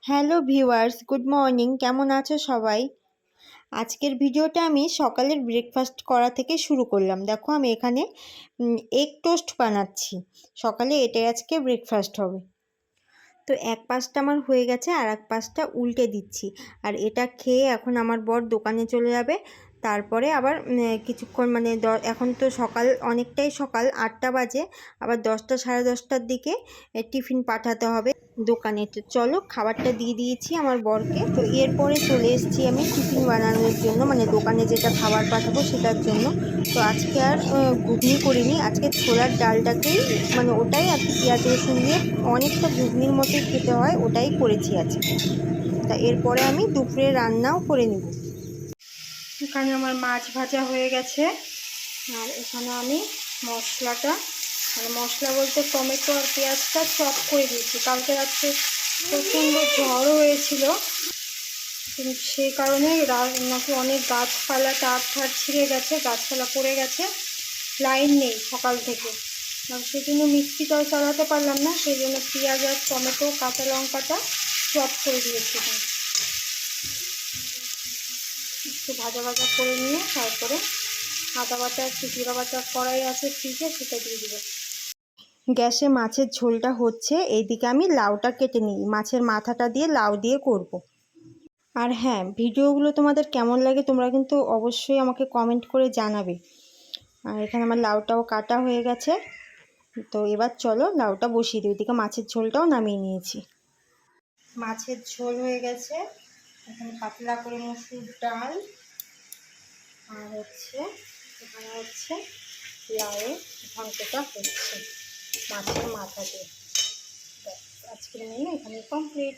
Hello viewers, good morning. কেমন আছো সবাই? আজকের ভিডিওটা আমি সকালের ব্রেকফাস্ট করা থেকে শুরু করলাম। দেখো আমি এখানে এগ টোস্ট বানাচ্ছি। সকালে এটাই আজকে ব্রেকফাস্ট হবে। তো এক পাশটা আমার হয়ে গেছে আর এক পাশটা উল্টে দিচ্ছি। আর এটা খেয়ে এখন আমার বর দোকানে চলে যাবে। তারপরে আবার কিছুক্ষণ এখন তো অনেকটাই সকাল 8টা বাজে, আবার 10টা সাড়ে 10টার দিকে টিফিন পাঠাতে হবে দোকানে। তো চলো, খাবারটা দিয়ে দিয়েছি আমার বরকে। তো এরপরে চলে এসেছি আমি টিফিন বানানোর জন্য, দোকানে যেটা খাবার পাঠাবো সেটার জন্য। তো আজকে আর ঘুগনি করিনি, আজকে ছোলার ডালটাকেই ওটাই আর কি পেঁয়াজ রসুন দিয়ে অনেকটা ঘুগনির মতোই খেতে হয়, ওটাই করেছি আজকে। তা এরপরে আমি দুপুরে রান্নাও করে নেব। এখানে আমার মাছ ভাজা হয়ে গেছে, আর এখানে আমি মশলা বলতে টমেটো আর পেঁয়াজটা চপ করে দিয়েছি। কালকে রাত্রে প্রচণ্ড ঝড়ও হয়েছিল, সেই কারণে নাকি অনেক গাছপালা তার ছিঁড়ে গেছে, গাছপালা পড়ে গেছে, লাইন নেই সকাল থেকে। সেই জন্য মিক্সিটাও চালাতে পারলাম না, সেই জন্য পেঁয়াজ আর টমেটো কাঁচা লঙ্কাটা চপ করে দিয়েছিলাম। একটু ভাজা ভাজা করে নিয়ে তারপরে আদা বাটা একটু জিরা বাটা কড়াই আছে ফ্রিজে, সেটা দিয়ে দেবো। গ্যাসে মাছের ঝোলটা হচ্ছে, এইদিকে আমি লাউটা কেটে নিই, মাছের মাথাটা দিয়ে লাউ দিয়ে করব। আর হ্যাঁ, ভিডিওগুলো তোমাদের কেমন লাগে তোমরা কিন্তু অবশ্যই আমাকে কমেন্ট করে জানাবে। আর এখানে আমার লাউটাও কাটা হয়ে গেছে। তো এবার চলো লাউটা বসিয়ে দিই। ওইদিকে মাছের ঝোলটাও নামিয়ে নিয়েছি। মাছের ঝোল হয়ে গেছে। এখানে পাতলা করে মসুর ডাল, আর এখানে লাউয়ের ঘন্টটা হচ্ছে মাছের মাথা দিয়ে। আজকের মেনু এখানে কমপ্লিট।